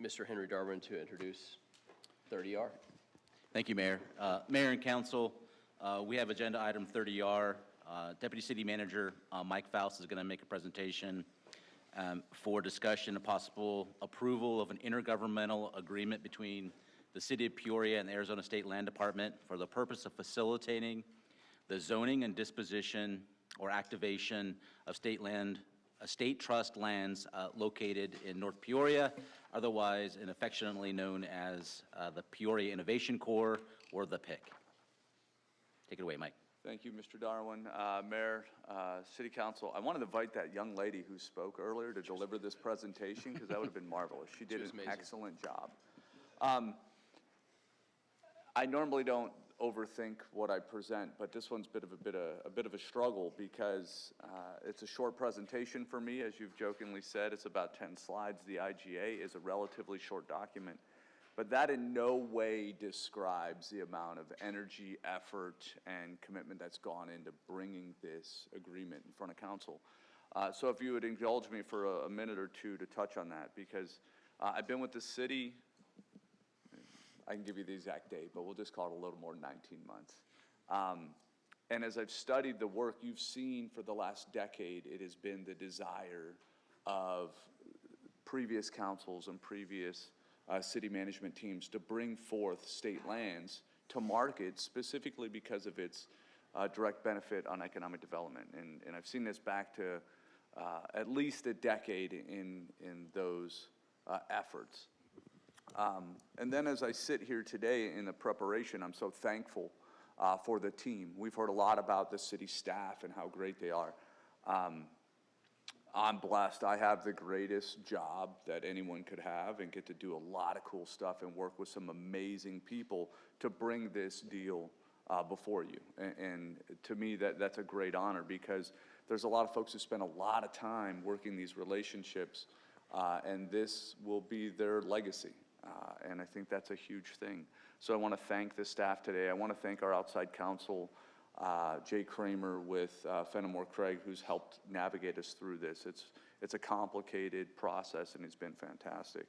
Mr. Henry Darwin to introduce 30R. Thank you, Mayor. Mayor and Council, we have Agenda Item 30R. Deputy City Manager Mike Faust is going to make a presentation for discussion and possible approval of an intergovernmental agreement between the City of Peoria and the Arizona State Land Department for the purpose of facilitating the zoning and disposition or activation of state trust lands located in North Peoria, otherwise and affectionately known as the Peoria Innovation Corps, or the PIC. Take it away, Mike. Thank you, Mr. Darwin. Mayor, City Council, I wanted to invite that young lady who spoke earlier to deliver this presentation, because that would have been marvelous. She did an excellent job. I normally don't overthink what I present, but this one's a bit of a struggle because it's a short presentation for me. As you've jokingly said, it's about 10 slides. The IGA is a relatively short document, but that in no way describes the amount of energy, effort, and commitment that's gone into bringing this agreement in front of council. So if you would indulge me for a minute or two to touch on that, because I've been with the city, I can give you the exact date, but we'll just call it a little more than 19 months. And as I've studied the work you've seen for the last decade, it has been the desire of previous councils and previous city management teams to bring forth state lands to market specifically because of its direct benefit on economic development. And I've seen this back to at least a decade in those efforts. And then as I sit here today in the preparation, I'm so thankful for the team. We've heard a lot about the city staff and how great they are. I'm blessed. I have the greatest job that anyone could have and get to do a lot of cool stuff and work with some amazing people to bring this deal before you. And to me, that's a great honor, because there's a lot of folks who spend a lot of time working these relationships, and this will be their legacy. And I think that's a huge thing. So I want to thank the staff today. I want to thank our outside counsel, Jay Kramer with Fenimore Craig, who's helped navigate us through this. It's a complicated process, and it's been fantastic.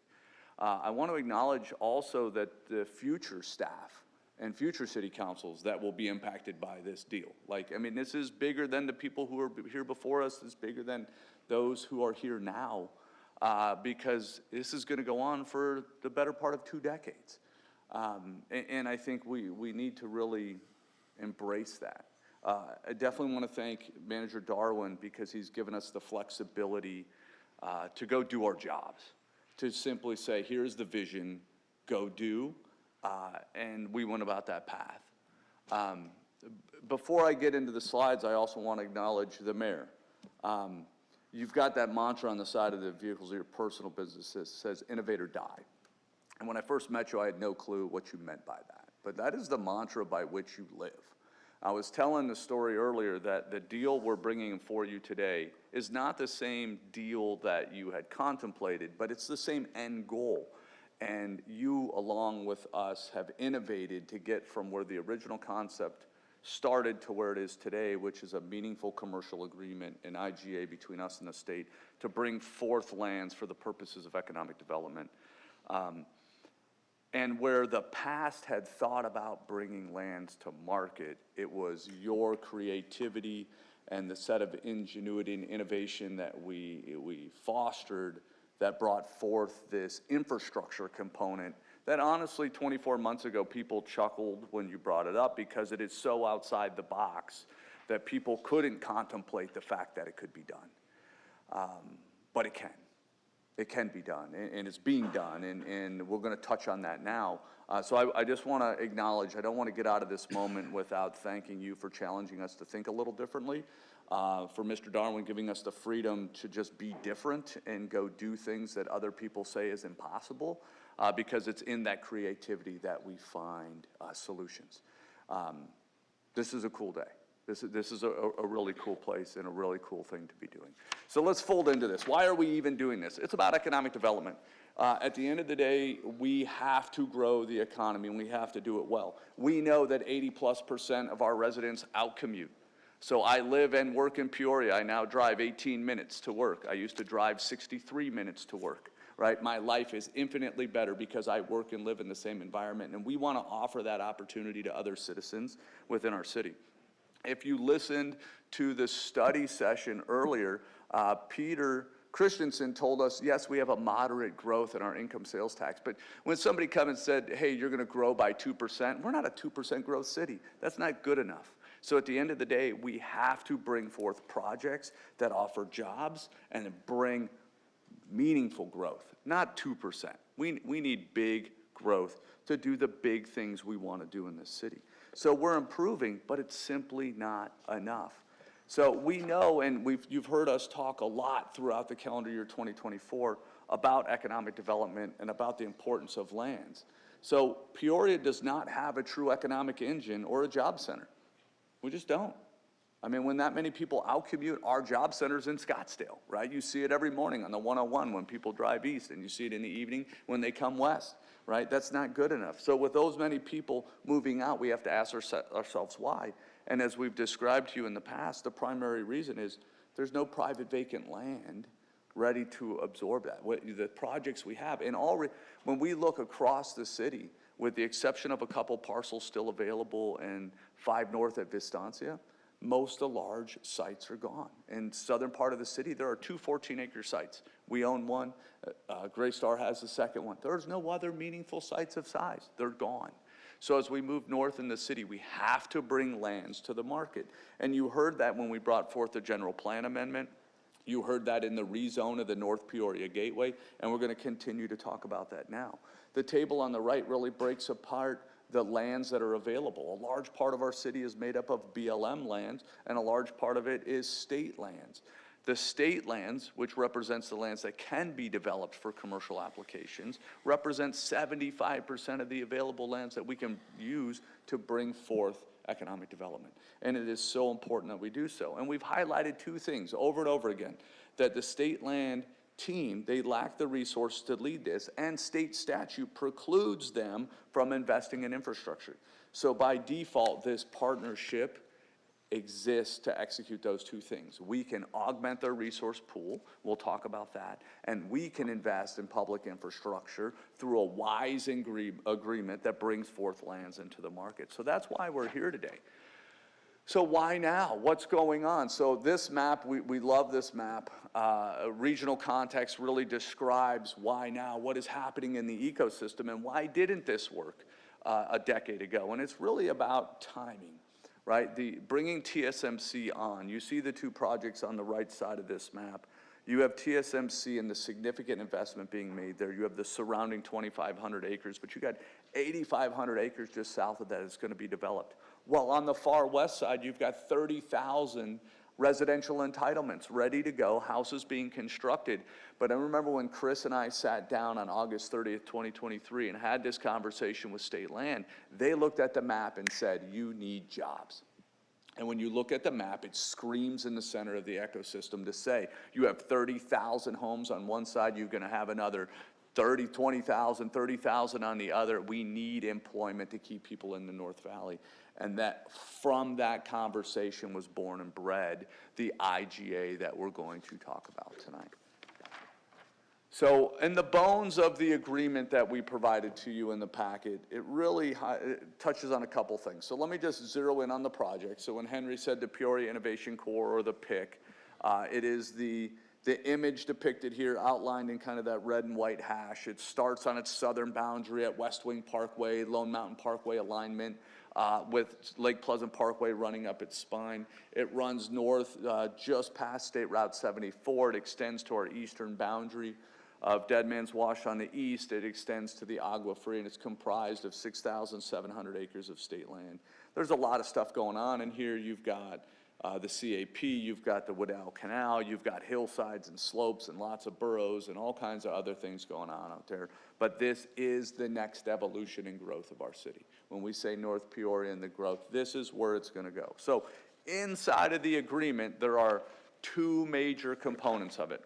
I want to acknowledge also that the future staff and future city councils that will be impacted by this deal. Like, I mean, this is bigger than the people who are here before us. It's bigger than those who are here now. Because this is going to go on for the better part of 2 decades. And I think we need to really embrace that. I definitely want to thank Manager Darwin, because he's given us the flexibility to go do our jobs, to simply say, here's the vision, go do, and we went about that path. Before I get into the slides, I also want to acknowledge the mayor. You've got that mantra on the side of the vehicles of your personal businesses, says innovate or die. And when I first met you, I had no clue what you meant by that. But that is the mantra by which you live. I was telling the story earlier that the deal we're bringing for you today is not the same deal that you had contemplated, but it's the same end goal. And you, along with us, have innovated to get from where the original concept started to where it is today, which is a meaningful commercial agreement, an IGA between us and the state, to bring forth lands for the purposes of economic development. And where the past had thought about bringing lands to market, it was your creativity and the set of ingenuity and innovation that we fostered that brought forth this infrastructure component that honestly 24 months ago people chuckled when you brought it up, because it is so outside the box that people couldn't contemplate the fact that it could be done. But it can be done, and it's being done, and we're going to touch on that now. So I just want to acknowledge, I don't want to get out of this moment without thanking you for challenging us to think a little differently, for Mr. Darwin giving us the freedom to just be different and go do things that other people say is impossible, because it's in that creativity that we find solutions. This is a cool day. This is a really cool place and a really cool thing to be doing. So let's fold into this. Why are we even doing this? It's about economic development. At the end of the day, we have to grow the economy, and we have to do it well. We know that 80+% of our residents outcommute. So I live and work in Peoria. I now drive 18 minutes to work. I used to drive 63 minutes to work. right? My life is infinitely better because I work and live in the same environment, and we want to offer that opportunity to other citizens within our city. If you listened to the study session earlier, Peter Christensen told us, yes, we have a moderate growth in our income sales tax, but when somebody come and said, hey, you're going to grow by 2%, we're not a 2% growth city. That's not good enough. So at the end of the day, we have to bring forth projects that offer jobs and bring meaningful growth, not 2%. We need big growth to do the big things we want to do in this city. So we're improving, but it's simply not enough. So we know, and you've heard us talk a lot throughout the calendar year 2024 about economic development and about the importance of lands. So Peoria does not have a true economic engine or a job center. We just don't. I mean, when that many people out-commute, our job center's in Scottsdale, right? You see it every morning on the 101 when people drive east, and you see it in the evening when they come west, right? That's not good enough. So with those many people moving out, we have to ask ourselves why. And as we've described to you in the past, the primary reason is there's no private vacant land ready to absorb that. The projects we have, and when we look across the city, with the exception of a couple parcels still available in 5 North at Vistancia, most of the large sites are gone. In southern part of the city, there are 2 14-acre sites. We own one. Gray Star has the second one. There's no other meaningful sites of size. They're gone. So as we move north in the city, we have to bring lands to the market. And you heard that when we brought forth the general plan amendment. You heard that in the rezone of the North Peoria Gateway, and we're going to continue to talk about that now. The table on the right really breaks apart the lands that are available. A large part of our city is made up of BLM lands, and a large part of it is state lands. The state lands, which represents the lands that can be developed for commercial applications, represents 75% of the available lands that we can use to bring forth economic development. And it is so important that we do so. And we've highlighted 2 things over and over again, that the state land team, they lack the resource to lead this, and state statute precludes them from investing in infrastructure. So by default, this partnership exists to execute those 2 things. We can augment their resource pool, we'll talk about that, and we can invest in public infrastructure through a wise agreement that brings forth lands into the market. So that's why we're here today. So why now? What's going on? So this map, we love this map. Regional context really describes why now, what is happening in the ecosystem, and why didn't this work a decade ago? And it's really about timing. Right, bringing TSMC on. You see the 2 projects on the right side of this map. You have TSMC and the significant investment being made there. You have the surrounding 2,500 acres, but you got 8,500 acres just south of that is going to be developed. While on the far west side, you've got 30,000 residential entitlements ready to go, houses being constructed. But I remember when Chris and I sat down on August 30th, 2023 and had this conversation with state land, they looked at the map and said, you need jobs. And when you look at the map, it screams in the center of the ecosystem to say, you have 30,000 homes on one side, you're gonna have another 20,000, 30,000 on the other. We need employment to keep people in the North Valley. And that from that conversation was born and bred the IGA that we're going to talk about tonight. So in the bones of the agreement that we provided to you in the packet, it really touches on a couple things. So let me just zero in on the project. So when Henry said the Peoria Innovation Core, or the PIC, it is the image depicted here, outlined in kind of that red and white hash. It starts on its southern boundary at West Wing Parkway, Lone Mountain Parkway alignment, with Lake Pleasant Parkway running up its spine. It runs north just past State Route 74. It extends to our eastern boundary of Dead Man's Wash on the east. It extends to the Agua Fria, and it's comprised of 6,700 acres of state land. There's a lot of stuff going on in here. You've got the CAP, you've got the Waddell Canal, you've got hillsides and slopes and lots of burrows and all kinds of other things going on out there. But this is the next evolution and growth of our city. When we say North Peoria and the growth, this is where it's going to go. So inside of the agreement, there are 2 major components of it.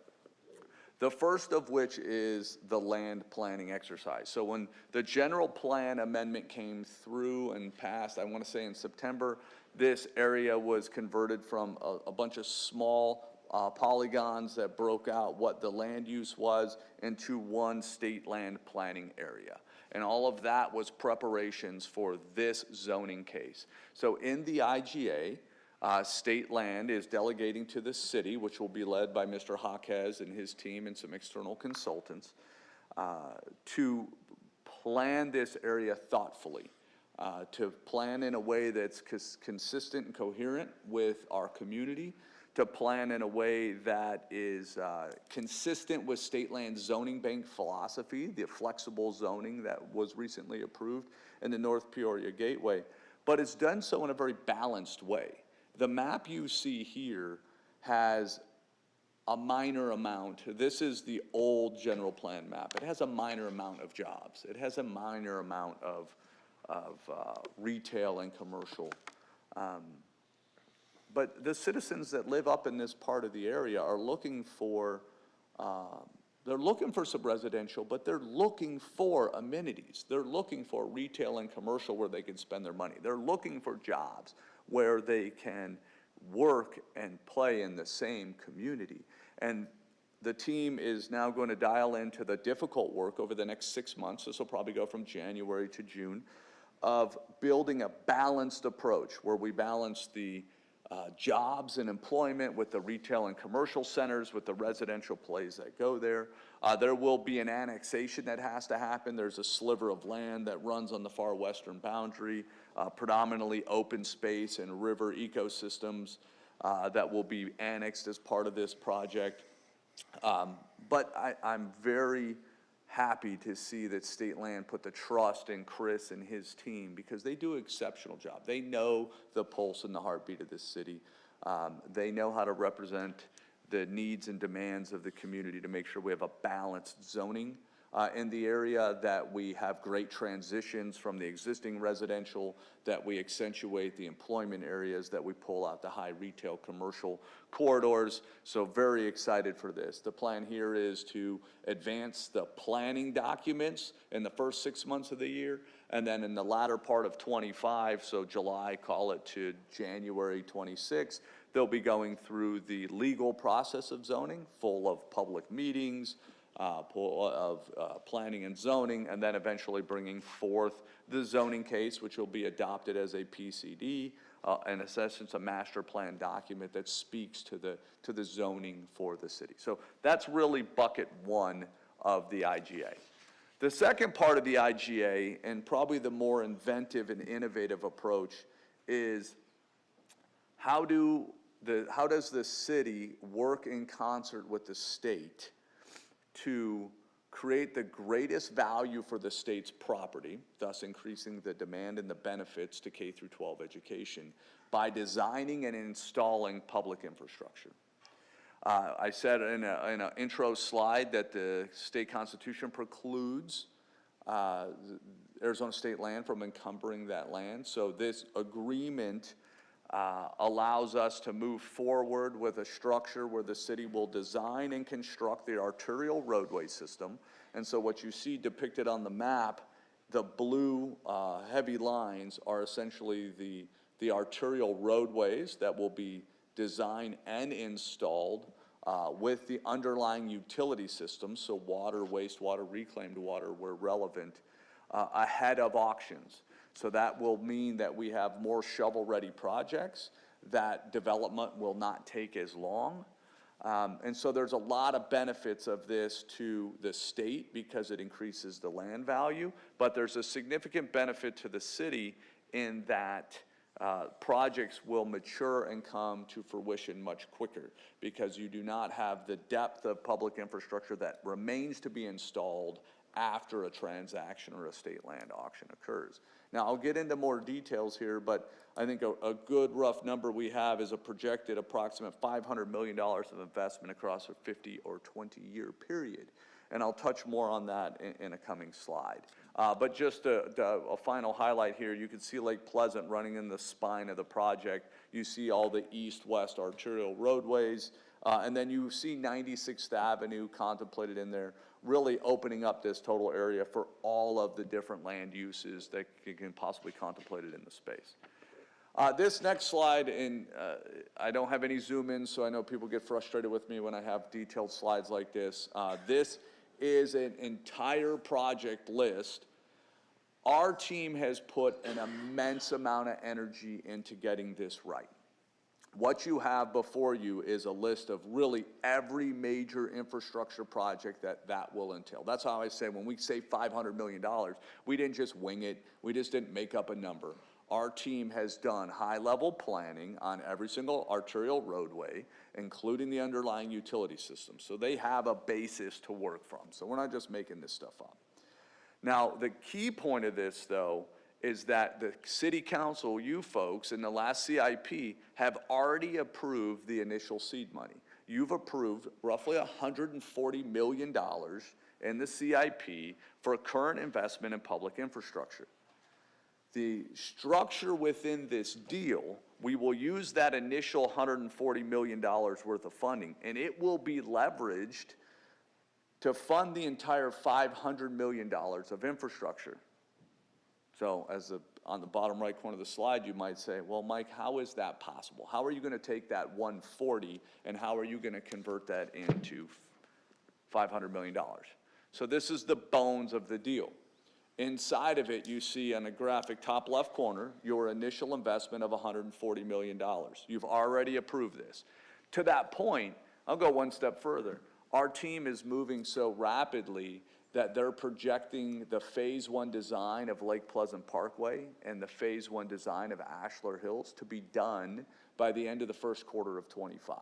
The first of which is the land planning exercise. So when the general plan amendment came through and passed, I want to say in September, this area was converted from a bunch of small polygons that broke out what the land use was into one state land planning area. And all of that was preparations for this zoning case. So in the IGA, state land is delegating to the city, which will be led by Mr. Jaquez and his team and some external consultants, to plan this area thoughtfully, to plan in a way that's consistent and coherent with our community, to plan in a way that is consistent with state land zoning bank philosophy, the flexible zoning that was recently approved in the North Peoria Gateway, but it's done so in a very balanced way. The map you see here has a minor amount. This is the old general plan map. It has a minor amount of jobs. It has a minor amount of retail and commercial. But the citizens that live up in this part of the area are looking for, they're looking for some residential, but they're looking for amenities. They're looking for retail and commercial where they can spend their money. They're looking for jobs where they can work and play in the same community. And the team is now going to dial into the difficult work over the next 6 months. This will probably go from January to June, of building a balanced approach where we balance the jobs and employment with the retail and commercial centers, with the residential plays that go there. There will be an annexation that has to happen. There's a sliver of land that runs on the far western boundary, predominantly open space and river ecosystems that will be annexed as part of this project. But I'm very happy to see that state land put the trust in Chris and his team, because they do an exceptional job. They know the pulse and the heartbeat of this city. They know how to represent the needs and demands of the community to make sure we have a balanced zoning in the area, that we have great transitions from the existing residential, that we accentuate the employment areas, that we pull out the high retail commercial corridors. So very excited for this. The plan here is to advance the planning documents in the first 6 months of the year, and then in the latter part of 25, so July, call it, to January 26, they'll be going through the legal process of zoning, full of public meetings, planning and zoning, and then eventually bringing forth the zoning case, which will be adopted as a PCD, in essence, a master plan document that speaks to the zoning for the city. So that's really bucket one of the IGA. The second part of the IGA, and probably the more inventive and innovative approach, is how does the city work in concert with the state to create the greatest value for the state's property, thus increasing the demand and the benefits to K through 12 education, by designing and installing public infrastructure. I said in an intro slide that the state constitution precludes Arizona state land from encumbering that land. So this agreement allows us to move forward with a structure where the city will design and construct the arterial roadway system. And so what you see depicted on the map, the blue heavy lines are essentially the arterial roadways that will be designed and installed with the underlying utility systems, so water, wastewater, reclaimed water where relevant, ahead of auctions. So that will mean that we have more shovel-ready projects, that development will not take as long. And so there's a lot of benefits of this to the state because it increases the land value, but there's a significant benefit to the city in that projects will mature and come to fruition much quicker, because you do not have the depth of public infrastructure that remains to be installed after a transaction or a state land auction occurs. Now, I'll get into more details here, but I think a good rough number we have is a projected approximate $500 million of investment across a 50 or 20-year period. And I'll touch more on that in a coming slide. But just a final highlight here, you can see Lake Pleasant running in the spine of the project. You see all the east-west arterial roadways, and then you see 96th Avenue contemplated in there, really opening up this total area for all of the different land uses that can possibly contemplated in the space. This next slide, and I don't have any zoom in, so I know people get frustrated with me when I have detailed slides like this. This is an entire project list. Our team has put an immense amount of energy into getting this right. What you have before you is a list of really every major infrastructure project that will entail. That's how I say when we say $500 million, we didn't just wing it. We just didn't make up a number. Our team has done high-level planning on every single arterial roadway, including the underlying utility system. So they have a basis to work from. So we're not just making this stuff up. Now, the key point of this, though, is that the city council, you folks, in the last CIP have already approved the initial seed money. You've approved roughly $140 million in the CIP for current investment in public infrastructure. The structure within this deal, we will use that initial $140 million worth of funding, and it will be leveraged to fund the entire $500 million of infrastructure. So on the bottom right corner of the slide, you might say, well, Mike, how is that possible? How are you going to take that 140 and how are you going to convert that into $500 million? So this is the bones of the deal. Inside of it, you see on the graphic top left corner, your initial investment of $140 million. You've already approved this. To that point, I'll go one step further. Our team is moving so rapidly that they're projecting the phase 1 design of Lake Pleasant Parkway and the phase 1 design of Ashlar Hills to be done by the end of the first quarter of 25.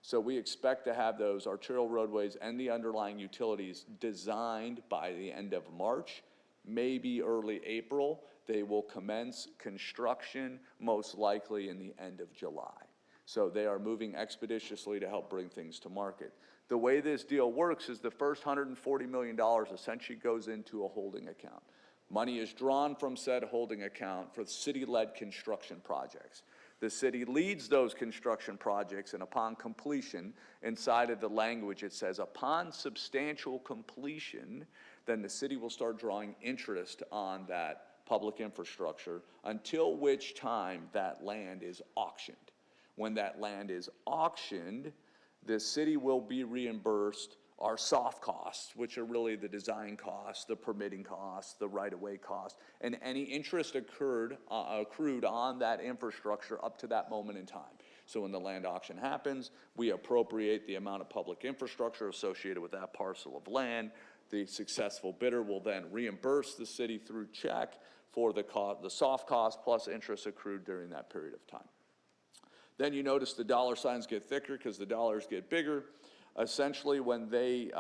So we expect to have those arterial roadways and the underlying utilities designed by the end of March, maybe early April. They will commence construction most likely in the end of July. So they are moving expeditiously to help bring things to market. The way this deal works is the first $140 million essentially goes into a holding account. Money is drawn from said holding account for city-led construction projects. The city leads those construction projects, and upon completion, inside of the language it says, upon substantial completion, then the city will start drawing interest on that public infrastructure, until which time that land is auctioned. When that land is auctioned, the city will be reimbursed our soft costs, which are really the design costs, the permitting costs, the right-of-way costs, and any interest accrued on that infrastructure up to that moment in time. So when the land auction happens, we appropriate the amount of public infrastructure associated with that parcel of land. The successful bidder will then reimburse the city through check for the soft cost plus interest accrued during that period of time. Then you notice the dollar signs get thicker because the dollars get bigger. Essentially, when they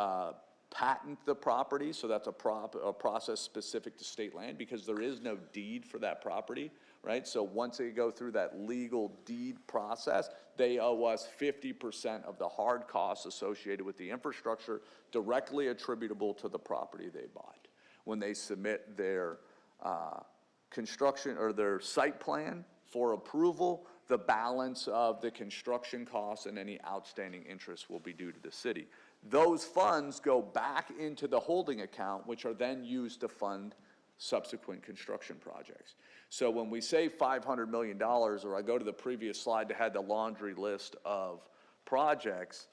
patent the property, so that's a process specific to state land because there is no deed for that property, right? So once they go through that legal deed process, they owe us 50% of the hard costs associated with the infrastructure directly attributable to the property they bought. When they submit their construction or their site plan for approval, the balance of the construction costs and any outstanding interest will be due to the city. Those funds go back into the holding account, which are then used to fund subsequent construction projects. So when we say $500 million, or I go to the previous slide that had the laundry list of projects,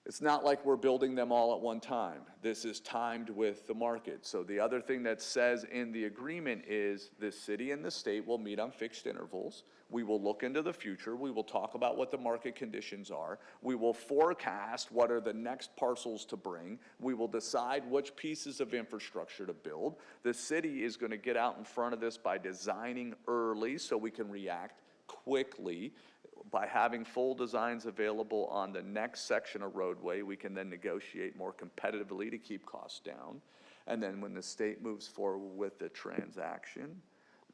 it's not like we're building them all at one time. This is timed with the market. So the other thing that says in the agreement is the city and the state will meet on fixed intervals. We will look into the future. We will talk about what the market conditions are. We will forecast what are the next parcels to bring. We will decide which pieces of infrastructure to build. The city is going to get out in front of this by designing early so we can react quickly. By having full designs available on the next section of roadway, we can then negotiate more competitively to keep costs down. And then when the state moves forward with the transaction,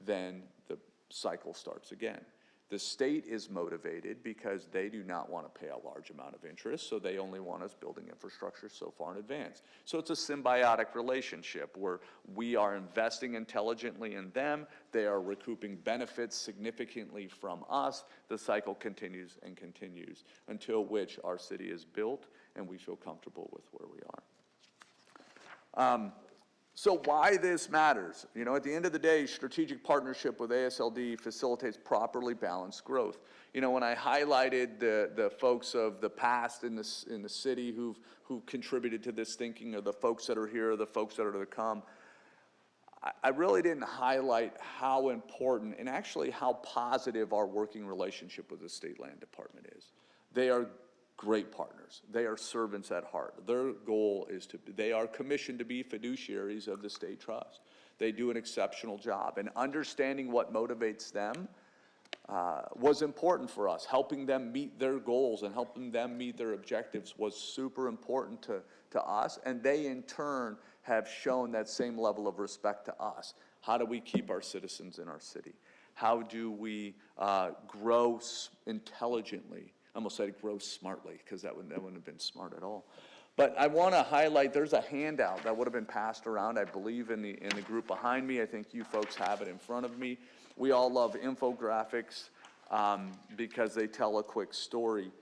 then the cycle starts again. The state is motivated because they do not want to pay a large amount of interest, so they only want us building infrastructure so far in advance. So it's a symbiotic relationship where we are investing intelligently in them, they are recouping benefits significantly from us, the cycle continues and continues until which our city is built and we feel comfortable with where we are. So why this matters? You know, at the end of the day, strategic partnership with ASLD facilitates properly balanced growth. You know, when I highlighted the folks of the past in the city who contributed to this thinking, or the folks that are here, or the folks that are to come, I really didn't highlight how important and actually how positive our working relationship with the State Land Department is. They are great partners. They are servants at heart. Their goal is they are commissioned to be fiduciaries of the state trust. They do an exceptional job, and understanding what motivates them was important for us. Helping them meet their goals and helping them meet their objectives was super important to us, and they in turn have shown that same level of respect to us. How do we keep our citizens in our city? How do we grow intelligently? I almost said grow smartly, because that wouldn't have been smart at all. But I want to highlight, there's a handout that would have been passed around, I believe, in the group behind me. I think you folks have it in front of me. We all love infographics because they tell a quick story.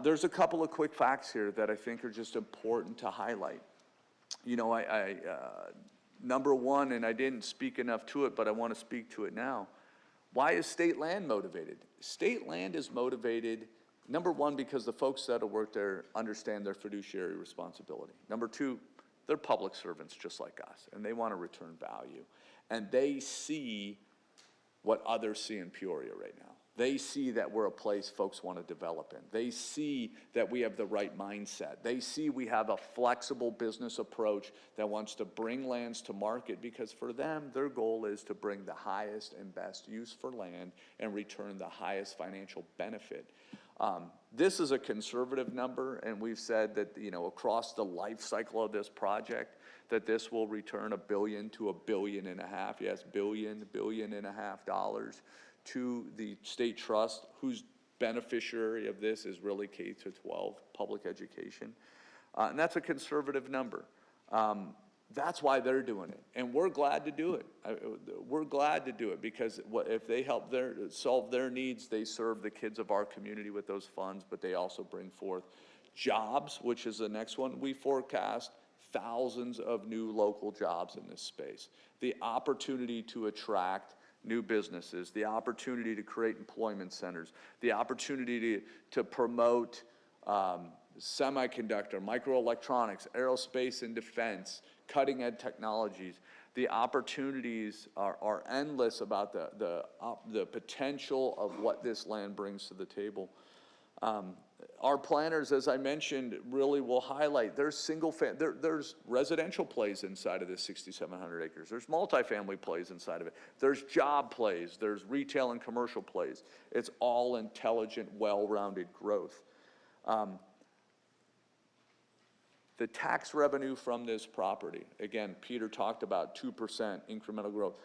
There's a couple of quick facts here that I think are just important to highlight. You know, number one, and I didn't speak enough to it, but I want to speak to it now. Why is State Land motivated? State Land is motivated, number one, because the folks that work there understand their fiduciary responsibility. Number two, they're public servants just like us, and they want to return value. And they see what others see in Peoria right now. They see that we're a place folks want to develop in. They see that we have the right mindset. They see we have a flexible business approach that wants to bring lands to market, because for them, their goal is to bring the highest and best use for land and return the highest financial benefit. This is a conservative number, and we've said that, you know, across the life cycle of this project, that this will return $1 billion to $1.5 billion. Yes, $1.5 billion to the state trust, whose beneficiary of this is really K-12 public education. And that's a conservative number. That's why they're doing it, and we're glad to do it. We're glad to do it, because if they help solve their needs, they serve the kids of our community with those funds, but they also bring forth jobs, which is the next one. We forecast thousands of new local jobs in this space. The opportunity to attract new businesses, the opportunity to create employment centers, the opportunity to promote semiconductor, microelectronics, aerospace and defense, cutting edge technologies. The opportunities are endless about the potential of what this land brings to the table. Our planners, as I mentioned, really will highlight there's there's residential plays inside of this 6,700 acres. There's multifamily plays inside of it. There's job plays. There's retail and commercial plays. It's all intelligent, well-rounded growth. The tax revenue from this property, again, Peter talked about 2% incremental growth.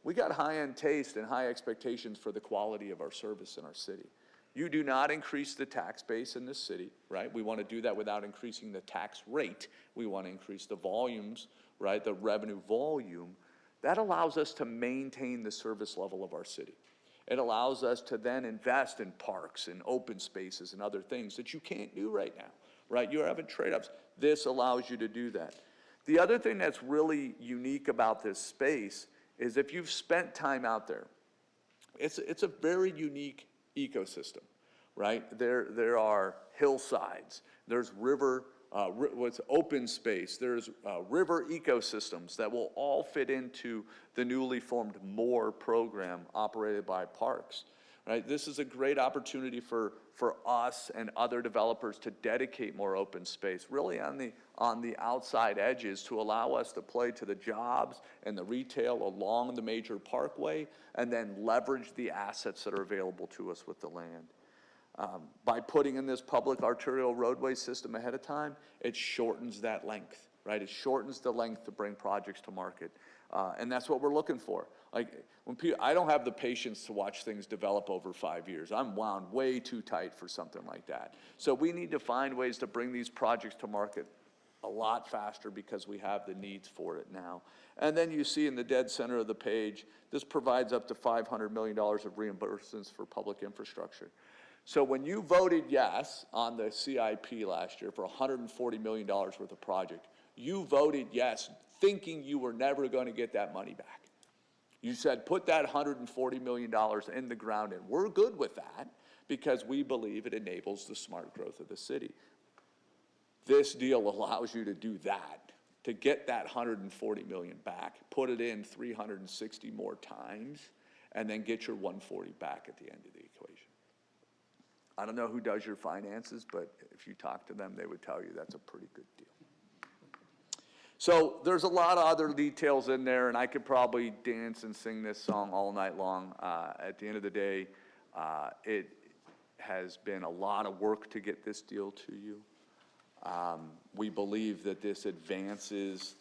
We got high-end taste and high expectations for the quality of our service in our city. You do not increase the tax base in this city, right? We want to do that without increasing the tax rate. We want to increase the volumes, right? The revenue volume. That allows us to maintain the service level of our city. It allows us to then invest in parks and open spaces and other things that you can't do right now, right? You're having trade-offs. This allows you to do that. The other thing that's really unique about this space is if you've spent time out there, it's a very unique ecosystem, right? There are hillsides, there's what's open space, there's river ecosystems that will all fit into the newly formed MORE program operated by Parks, right? This is a great opportunity for us and other developers to dedicate more open space, really on the outside edges, to allow us to play to the jobs and the retail along the major parkway, and then leverage the assets that are available to us with the land. By putting in this public arterial roadway system ahead of time, it shortens that length, right? It shortens the length to bring projects to market. And that's what we're looking for. Like, I don't have the patience to watch things develop over 5 years. I'm wound way too tight for something like that. So we need to find ways to bring these projects to market a lot faster, because we have the needs for it now. And then you see in the dead center of the page, this provides up to $500 million of reimbursements for public infrastructure. So when you voted yes on the CIP last year for $140 million worth of project, you voted yes thinking you were never going to get that money back. You said, put that $140 million in the ground, and we're good with that because we believe it enables the smart growth of the city. This deal allows you to do that, to get that $140 million back, put it in 360 more times, and then get your 140 back at the end of the equation. I don't know who does your finances, but if you talk to them, they would tell you that's a pretty good deal. So there's a lot of other details in there, and I could probably dance and sing this song all night long. At the end of the day, it has been a lot of work to get this deal to you. We believe that this advances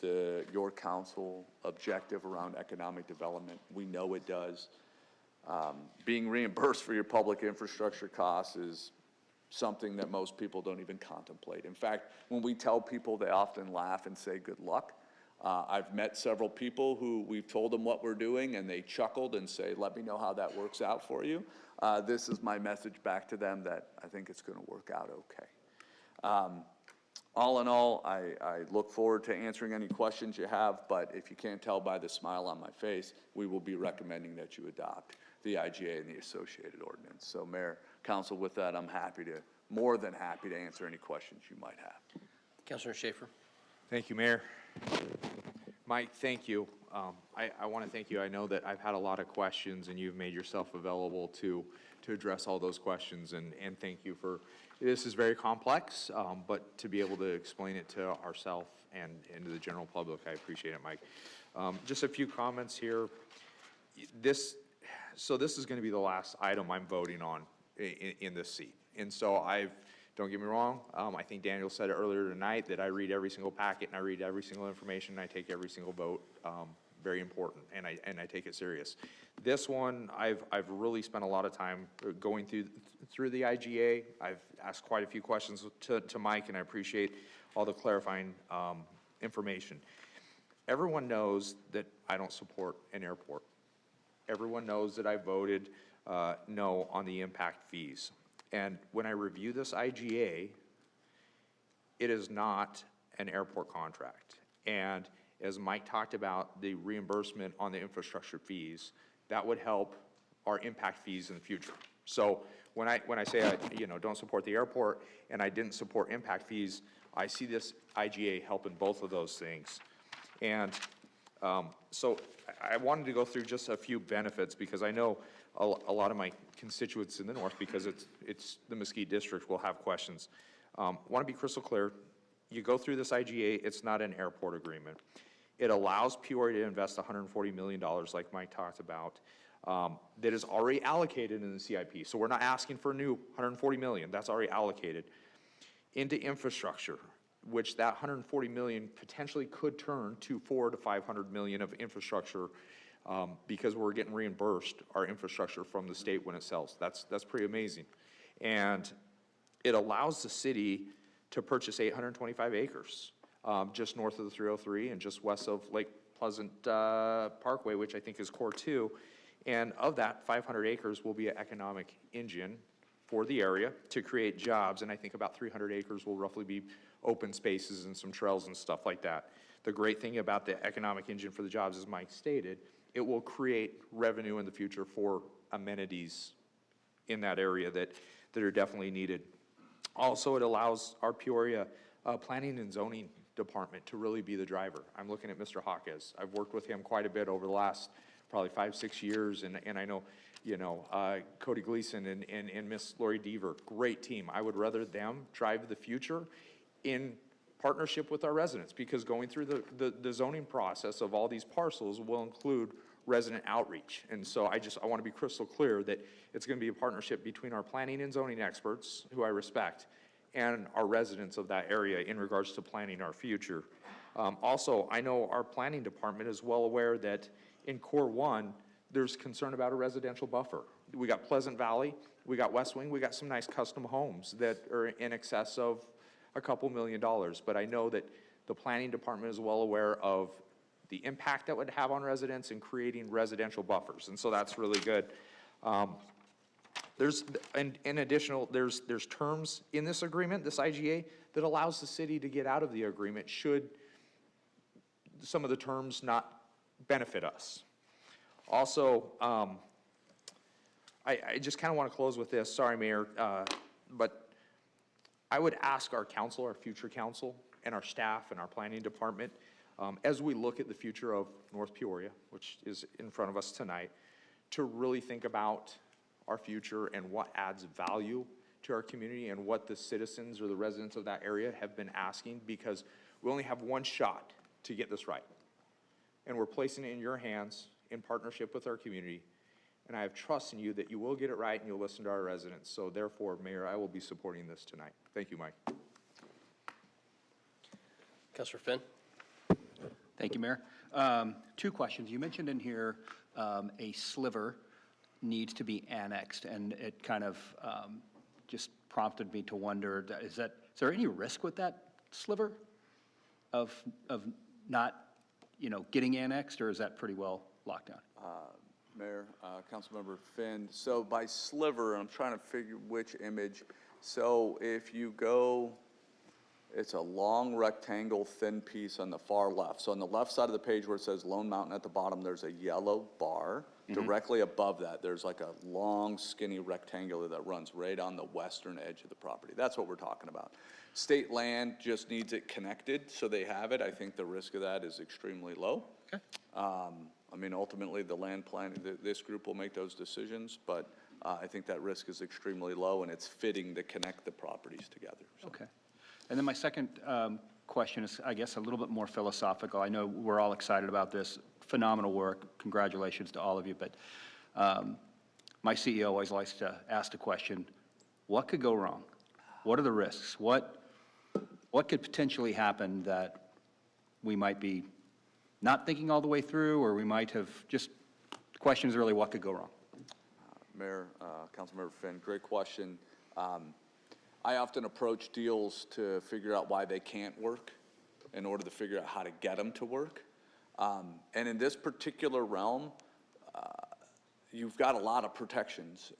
your council objective around economic development. We know it does. Being reimbursed for your public infrastructure costs is something that most people don't even contemplate. In fact, when we tell people, they often laugh and say, good luck. I've met several people who we've told them what we're doing, and they chuckled and say, let me know how that works out for you. This is my message back to them, that I think it's going to work out okay. All in all, I look forward to answering any questions you have, but if you can't tell by the smile on my face, we will be recommending that you adopt the IGA and the associated ordinance. So Mayor, Council, with that, I'm more than happy to answer any questions you might have. Councilor Schaefer. Thank you, Mayor. Mike, thank you. I want to thank you. I know that I've had a lot of questions, and you've made yourself available to address all those questions, and thank you for, this is very complex, but to be able to explain it to ourselves and to the general public, I appreciate it, Mike. Just a few comments here. This is going to be the last item I'm voting on in this seat. And so don't get me wrong, I think Daniel said it earlier tonight that I read every single packet and I read every single information and I take every single vote. Very important, and I take it serious. This one, I've really spent a lot of time going through the IGA. I've asked quite a few questions to Mike, and I appreciate all the clarifying information. Everyone knows that I don't support an airport. Everyone knows that I voted no on the impact fees. And when I review this IGA, it is not an airport contract. And as Mike talked about, the reimbursement on the infrastructure fees, that would help our impact fees in the future. So when I say I don't support the airport and I didn't support impact fees, I see this IGA helping both of those things. And so I wanted to go through just a few benefits because I know a lot of my constituents in the north, because it's the Mesquite district, will have questions. Want to be crystal clear. You go through this IGA, it's not an airport agreement. It allows Peoria to invest $140 million, like Mike talked about, that is already allocated in the CIP. So we're not asking for a new $140 million. That's already allocated into infrastructure, which that $140 million potentially could turn to $400 to $500 million of infrastructure because we're getting reimbursed our infrastructure from the state when it sells. That's pretty amazing. And it allows the city to purchase 825 acres just north of the 303 and just west of Lake Pleasant Parkway, which I think is core 2. And of that, 500 acres will be an economic engine for the area to create jobs. And I think about 300 acres will roughly be open spaces and some trails and stuff like that. The great thing about the economic engine for the jobs, as Mike stated, it will create revenue in the future for amenities in that area that are definitely needed. Also, it allows our Peoria planning and zoning department to really be the driver. I'm looking at Mr. Hawkes. I've worked with him quite a bit over the last probably 5-6 years, and I know, Cody Gleason and Miss Lori Deaver, great team. I would rather them drive the future in partnership with our residents, because going through the zoning process of all these parcels will include resident outreach. And so I want to be crystal clear that it's going to be a partnership between our planning and zoning experts, who I respect, and our residents of that area in regards to planning our future. Also, I know our planning department is well aware that in Core 1, there's concern about a residential buffer. We got Pleasant Valley, we got West Wing, we got some nice custom homes that are in excess of a couple $1 million. But I know that the planning department is well aware of the impact that would have on residents in creating residential buffers. And so that's really good. There's, and in additional, there's terms in this agreement, this IGA, that allows the city to get out of the agreement should some of the terms not benefit us. Also, I just kind of want to close with this, sorry, Mayor, but I would ask our council, our future council, and our staff and our planning department, as we look at the future of North Peoria, which is in front of us tonight, to really think about our future and what adds value to our community and what the citizens or the residents of that area have been asking, because we only have one shot to get this right. And we're placing it in your hands in partnership with our community. And I have trust in you that you will get it right and you'll listen to our residents. So therefore, Mayor, I will be supporting this tonight. Thank you, Mike. Councilor Finn? Thank you, Mayor. Two questions. You mentioned in here a sliver needs to be annexed, and it kind of just prompted me to wonder, is there any risk with that sliver of not, getting annexed, or is that pretty well locked down? Mayor, Councilmember Finn, so by sliver, I'm trying to figure which image. So if you go, it's a long rectangle, thin piece on the far left. So on the left side of the page where it says Lone Mountain at the bottom, there's a yellow bar. Directly above that, there's like a long, skinny rectangular that runs right on the western edge of the property. That's what we're talking about. State land just needs it connected, so they have it. I think the risk of that is extremely low. Okay. I mean, ultimately, the land planning, this group will make those decisions, but I think that risk is extremely low, and it's fitting to connect the properties together. So. Okay. And then my second question is, I guess, a little bit more philosophical. I know we're all excited about this. Phenomenal work. Congratulations to all of you. But my CEO always likes to ask the question, what could go wrong? What are the risks? What could potentially happen that we might be not thinking all the way through, or we might have just, the question is really what could go wrong? Mayor, Councilmember Finn, great question. I often approach deals to figure out why they can't work in order to figure out how to get them to work. And in this particular realm, you've got a lot of protections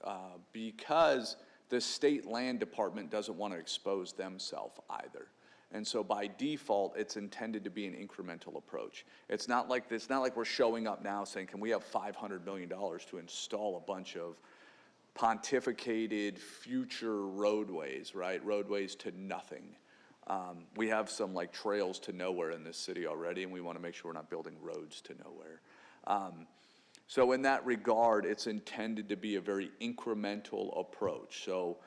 because the state land department doesn't want to expose themselves either. And so by default, it's intended to be an incremental approach. It's not like we're showing up now saying, can we have $500 million to install a bunch of pontificated future roadways, right? Roadways to nothing. We have some like trails to nowhere in this city already, and we want to make sure we're not building roads to nowhere. So in that regard, it's intended to be a very incremental approach. So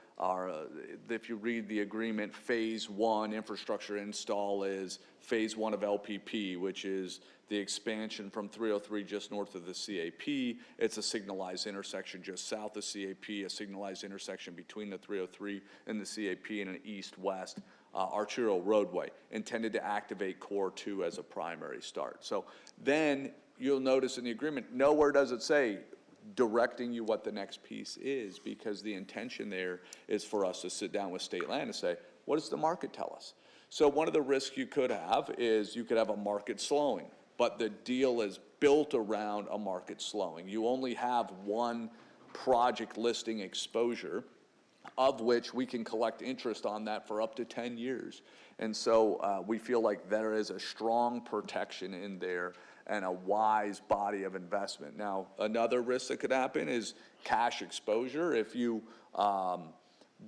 if you read the agreement, phase one infrastructure install is phase one of LPP, which is the expansion from 303 just north of the CAP. It's a signalized intersection just south of CAP, a signalized intersection between the 303 and the CAP, and an east-west arterial roadway intended to activate Core 2 as a primary start. So then you'll notice in the agreement, nowhere does it say directing you what the next piece is, because the intention there is for us to sit down with state land and say, what does the market tell us? So one of the risks you could have is you could have a market slowing, but the deal is built around a market slowing. You only have one project listing exposure, of which we can collect interest on that for up to 10 years. And so we feel like there is a strong protection in there and a wise body of investment. Now, another risk that could happen is cash exposure. If you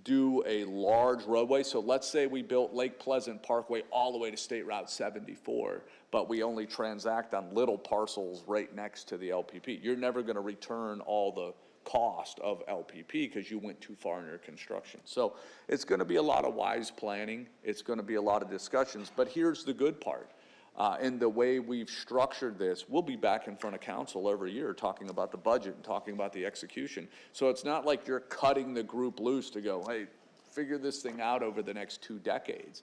do a large roadway, so let's say we built Lake Pleasant Parkway all the way to State Route 74, but we only transact on little parcels right next to the LPP. You're never gonna return all the cost of LPP because you went too far in your construction. So it's gonna be a lot of wise planning. It's gonna be a lot of discussions, but here's the good part. In the way we've structured this, we'll be back in front of council every year talking about the budget and talking about the execution. So it's not like you're cutting the group loose to go, hey, figure this thing out over the next 2 decades.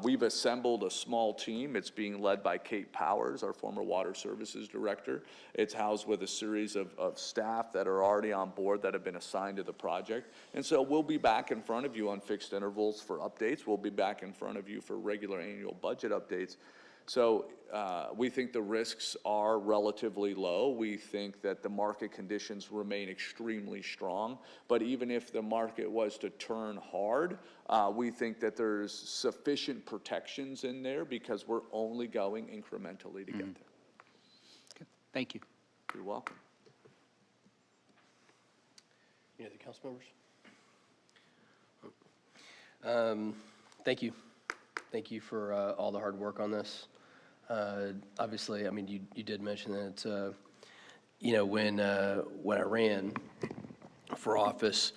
We've assembled a small team. It's being led by Kate Powers, our former Water Services Director. It's housed with a series of staff that are already on board that have been assigned to the project. And so we'll be back in front of you on fixed intervals for updates. We'll be back in front of you for regular annual budget updates. So we think the risks are relatively low. We think that the market conditions remain extremely strong. But even if the market was to turn hard, we think that there's sufficient protections in there because we're only going incrementally to get there. Okay, thank you. You're welcome. Any other council members? Thank you. Thank you for all the hard work on this. Obviously, I mean, you did mention that, you know, when I ran for office,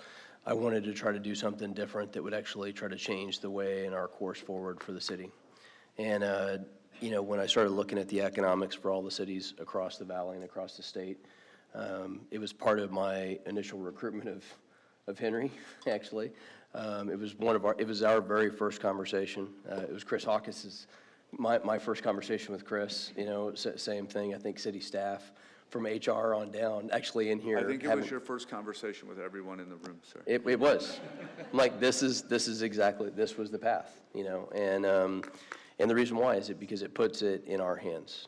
I wanted to try to do something different that would actually try to change the way and our course forward for the city. And, you know, when I started looking at the economics for all the cities across the valley and across the state, it was part of my initial recruitment of Henry, actually. It was our very first conversation. It was Chris Hawkins' my first conversation with Chris, you know, same thing. I think city staff from HR on down, actually in here. I think it was your first conversation with everyone in the room, sir. It was. I'm like, this is exactly, this was the path, you know, and the reason why is because it puts it in our hands.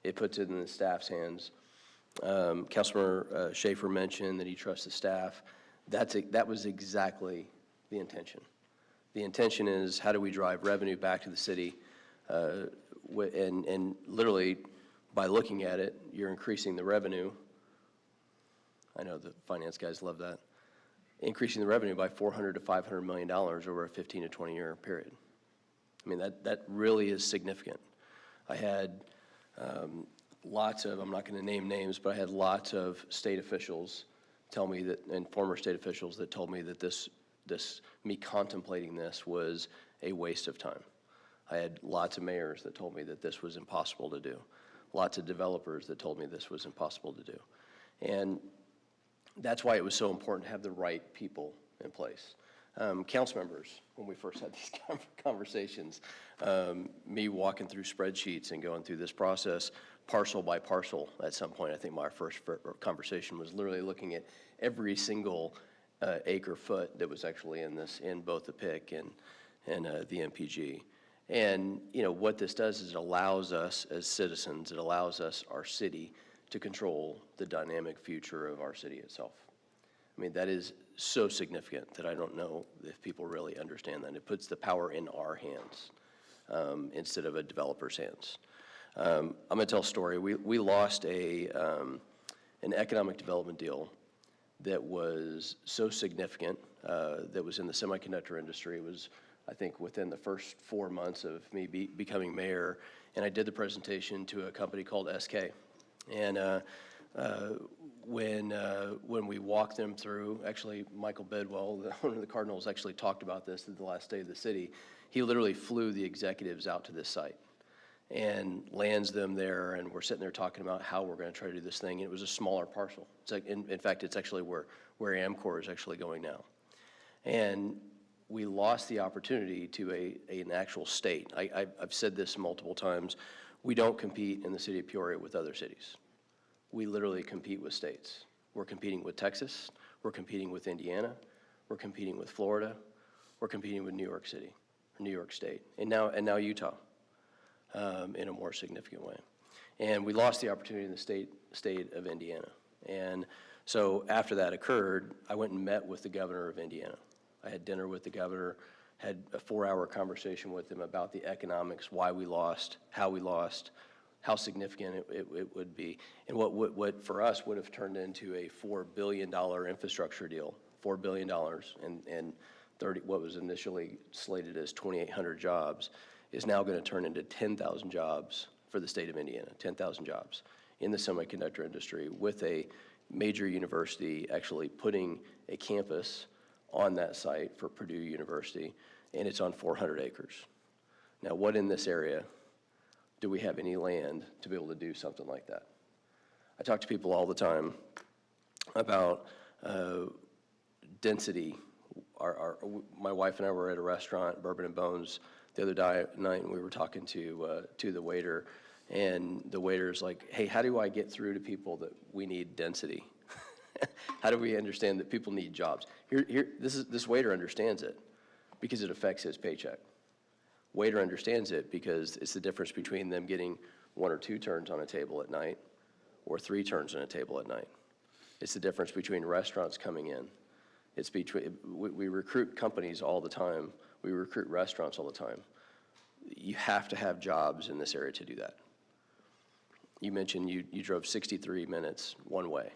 It puts it in the staff's hands. Councilmember Schaefer mentioned that he trusts the staff. That was exactly the intention. The intention is, how do we drive revenue back to the city? And literally, by looking at it, you're increasing the revenue. I know the finance guys love that. Increasing the revenue by $400 to $500 million over a 15 to 20 year period. I mean, that really is significant. I had lots of, I'm not going to name names, but I had lots of state officials tell me that, and former state officials that told me that me contemplating this was a waste of time. I had lots of mayors that told me that this was impossible to do. Lots of developers that told me this was impossible to do. And that's why it was so important to have the right people in place. Council members, when we first had these conversations, me walking through spreadsheets and going through this process parcel by parcel at some point. I think my first conversation was literally looking at every single acre foot that was actually in both the PIC and the MPG. And, you know, what this does is it allows us as citizens, it allows us, our city, to control the dynamic future of our city itself. I mean, that is so significant that I don't know if people really understand that. It puts the power in our hands instead of a developer's hands. I'm going to tell a story. We lost an economic development deal that was so significant, that was in the semiconductor industry. It was, I think, within the first 4 months of me becoming mayor, and I did the presentation to a company called SK. And when we walked them through, actually, Michael Bedwell, one of the Cardinals, actually talked about this at the last day of the city. He literally flew the executives out to this site and lands them there, and we're sitting there talking about how we're going to try to do this thing. And it was a smaller parcel. It's like, in fact, it's actually where Amcor is actually going now. And we lost the opportunity to an actual state. I've said this multiple times. We don't compete in the city of Peoria with other cities. We literally compete with states. We're competing with Texas. We're competing with Indiana. We're competing with Florida. We're competing with New York City, or New York State, and now Utah, in a more significant way. And we lost the opportunity in the state of Indiana. And so after that occurred, I went and met with the governor of Indiana. I had dinner with the governor, had a 4-hour conversation with him about the economics, why we lost, how significant it would be, and what for us would have turned into a $4 billion infrastructure deal, $4 billion, and what was initially slated as 2,800 jobs is now going to turn into 10,000 jobs for the state of Indiana, 10,000 jobs in the semiconductor industry, with a major university actually putting a campus on that site for Purdue University, and it's on 400 acres. Now, what in this area do we have any land to be able to do something like that? I talk to people all the time about density. My wife and I were at a restaurant, Bourbon and Bones, the other night, we were talking to the waiter, and the waiter's like, hey, how do I get through to people that we need density? How do we understand that people need jobs? This waiter understands it because it affects his paycheck. Waiter understands it because it's the difference between them getting 1 or 2 turns on a table at night or 3 turns on a table at night. It's the difference between restaurants coming in. It's between, we recruit companies all the time. We recruit restaurants all the time. You have to have jobs in this area to do that. You mentioned you drove 63 minutes one way.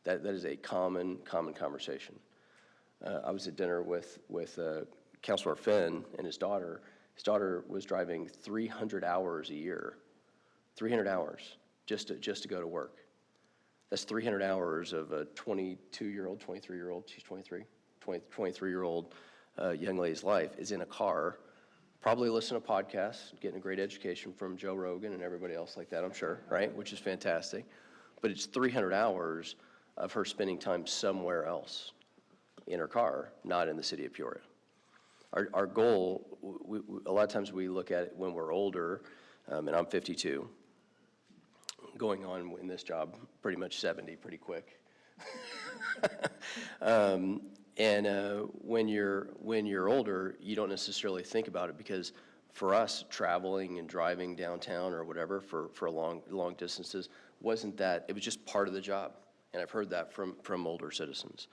That is a common conversation. I was at dinner with Councilor Finn and his daughter. His daughter was driving 300 hours a year, 300 hours just to go to work. That's 300 hours of a 22-year-old, 23-year-old, she's 23, 23-year-old young lady's life is in a car, probably listening to podcasts, getting a great education from Joe Rogan and everybody else like that, I'm sure, right? Which is fantastic. But it's 300 hours of her spending time somewhere else in her car, not in the city of Peoria. Our goal, a lot of times we look at it when we're older, and I'm 52, going on in this job pretty much 70 pretty quick. When you're older, you don't necessarily think about it because for us, traveling and driving downtown or whatever for long distances wasn't that, it was just part of the job. And I've heard that from older citizens.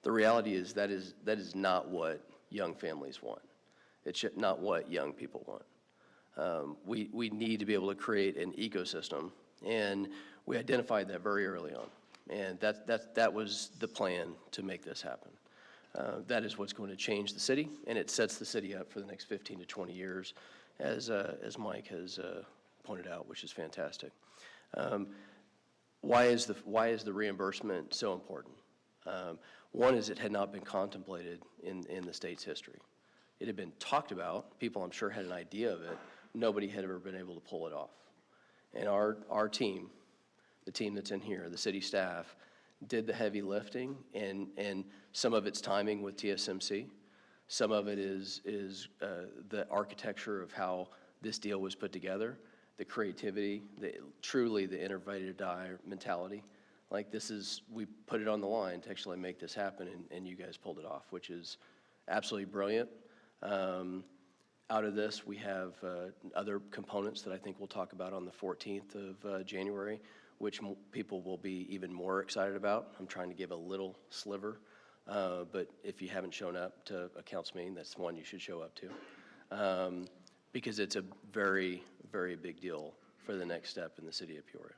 The reality is that is not what young families want. It's not what young people want. We need to be able to create an ecosystem, and we identified that very early on. And that was the plan to make this happen. That is what's going to change the city, and it sets the city up for the next 15 to 20 years, as Mike has pointed out, which is fantastic. Why is the reimbursement so important? One is it had not been contemplated in the state's history. It had been talked about. People, I'm sure, had an idea of it. Nobody had ever been able to pull it off. And our team, the team that's in here, the city staff, did the heavy lifting, and some of it's timing with TSMC. Some of it is the architecture of how this deal was put together, the creativity, truly the innovative die mentality. Like we put it on the line to actually make this happen, and you guys pulled it off, which is absolutely brilliant. Out of this, we have other components that I think we'll talk about on the 14th of January, which people will be even more excited about. I'm trying to give a little sliver, but if you haven't shown up to a council meeting, that's one you should show up to, because it's a very, very big deal for the next step in the city of Peoria.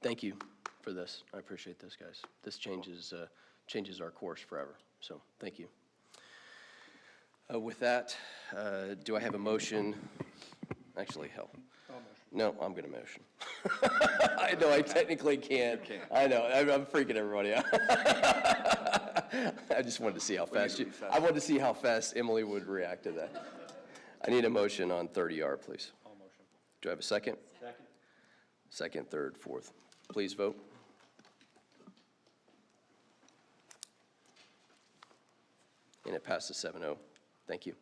Thank you for this. I appreciate this, guys. This changes our course forever, so thank you. With that, do I have a motion? Actually, hell. No, I'm going to motion. I know I technically can't. You can't. I know, I'm freaking everybody out. I just wanted to see how fast I wanted to see how fast Emily would react to that. I need a motion on 30R, please. I'll motion. Do I have a second? Second. Second, third, fourth. Please vote. And it passes 7-0. Thank you.